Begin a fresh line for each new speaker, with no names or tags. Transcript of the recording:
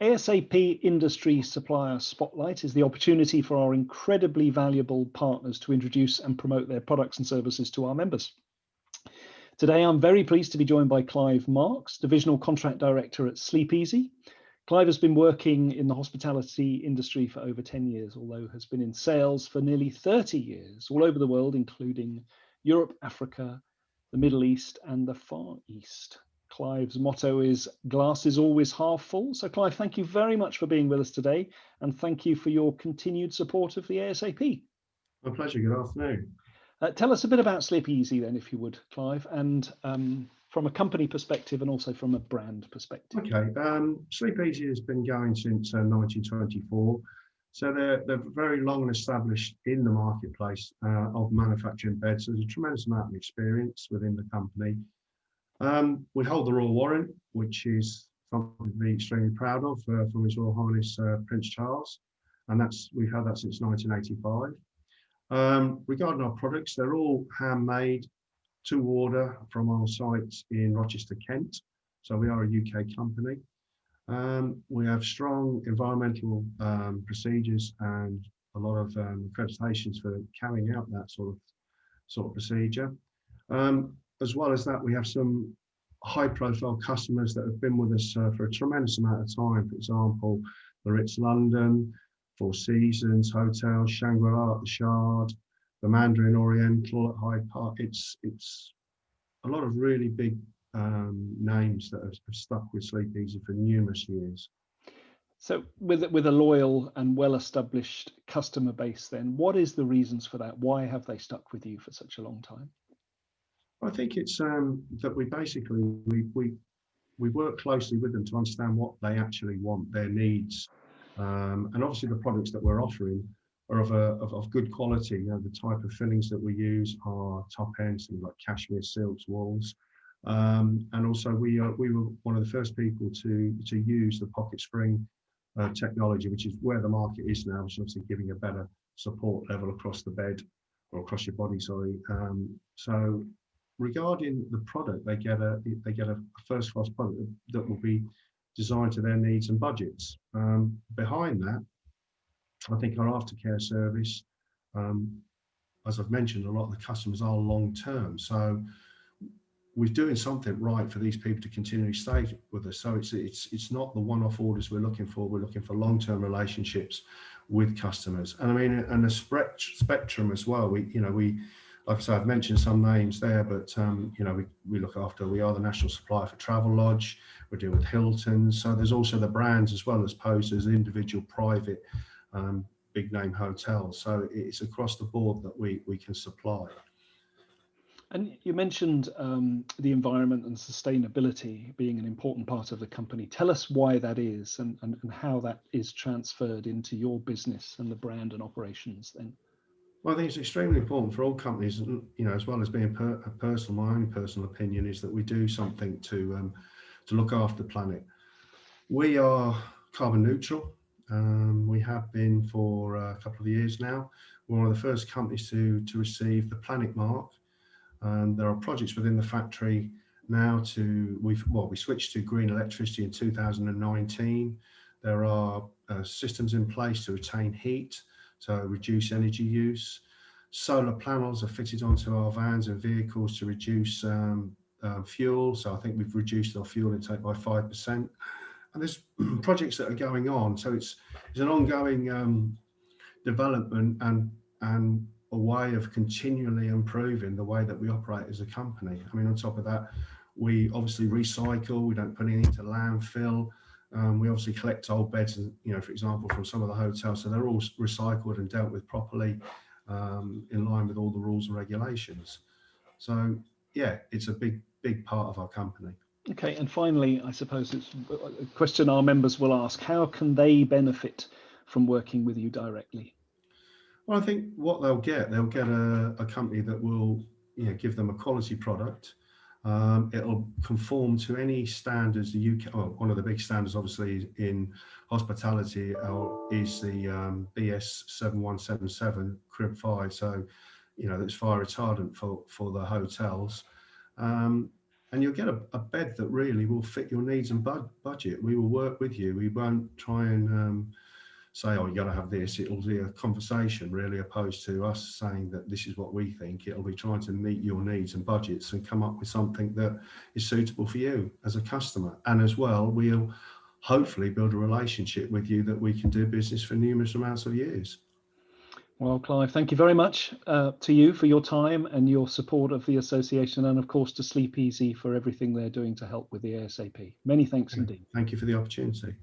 ASAP Industry Supplier Spotlight is the opportunity for our incredibly valuable partners to introduce and promote their products and services to our members. Today, I'm very pleased to be joined by Clive Marks, Divisional Contract Director at Sleepeezee. Clive has been working in the hospitality industry for over 10 years, although has been in sales for nearly 30 years, all over the world, including Europe, Africa, the Middle East, and the Far East. Clive's motto is glass is always half full. So Clive, thank you very much for being with us today. And thank you for your continued support of the ASAP.
My pleasure. Good afternoon.
Tell us a bit about Sleepeezee then, if you would, Clive, and from a company perspective and also from a brand perspective.
Okay. Sleepeezee has been going since 1924. So they're very long and established in the marketplace of manufacturing beds. So there's a tremendous amount of experience within the company. We hold the Royal Warrant, which is something to be extremely proud of from His Royal Highness Prince Charles, and we've had that since 1985. Regarding our products, they're all handmade to order from our sites in Rochester, Kent. So we are a UK company. We have strong environmental procedures and a lot of accreditations for carrying out that sort of procedure. As well as that, we have some high-profile customers that have been with us for a tremendous amount of time. For example, the Ritz London, Four Seasons Hotel, Shangri-La at the Shard, the Mandarin Oriental at Hyde Park. It's a lot of really big names that have stuck with Sleepeezee for numerous years.
So with a loyal and well-established customer base then, what is the reasons for that? Why have they stuck with you for such a long time?
I think it's that we work closely with them to understand what they actually want, their needs, and obviously the products that we're offering are of good quality. You know, the type of fillings that we use are top end, things like cashmere, silks, wools, and also we were one of the first people to use the pocket spring technology, which is where the market is now, which is obviously giving a better support level across the bed or across your body. Sorry, so. Regarding the product, they get a first-class product that will be designed to their needs and budgets. Behind that, I think our aftercare service, as I've mentioned, a lot of the customers are long-term. So we're doing something right for these people to continually stay with us. So it's not the one-off orders we're looking for. We're looking for long-term relationships with customers. And I mean, and the spectrum as well. We like I said, I've mentioned some names there, but we look after. We are the national supplier for Travelodge. We're dealing with Hilton. So there's also the brands as well as opposed as individual private big name hotels. So it's across the board that we can supply.
And you mentioned the environment and sustainability being an important part of the company. Tell us why that is and how that is transferred into your business and the brand and operations then.
Well, I think it's extremely important for all companies, as well as being my own personal opinion is that we do something to look after the planet. We are carbon neutral. We have been for a couple of years now. We're one of the first companies to receive the Planet Mark. There are projects within the factory now we switched to green electricity in 2019. There are systems in place to retain heat, so reduce energy use. Solar panels are fitted onto our vans and vehicles to reduce fuel. So I think we've reduced our fuel intake by 5%. And there's projects that are going on. So it's an ongoing development and a way of continually improving the way that we operate as a company. I mean, on top of that, we obviously recycle. We don't put anything into landfill. We obviously collect old beds, and for example, from some of the hotels, so they're all recycled and dealt with properly in line with all the rules and regulations. So yeah, it's a big part of our company.
Okay, and finally, I suppose it's a question our members will ask: how can they benefit from working with you directly?
Well, I think what they'll get a company that will give them a quality product. It'll conform to any standards. The UK, one of the big standards, obviously, in hospitality is the BS 7177 Crib 5. So, that's fire retardant for the hotels. and you'll get a bed that really will fit your needs and budget. We will work with you. We won't try and say, oh, you got to have this. It'll be a conversation, really, opposed to us saying that this is what we think. It'll be trying to meet your needs and budgets and come up with something that is suitable for you as a customer. And as well, we'll hopefully build a relationship with you that we can do business for numerous amounts of years.
Well, Clive, thank you very much to you for your time and your support of the association, and of course to Sleepeezee for everything they're doing to help with the ASAP. Many thanks indeed.
Thank you for the opportunity.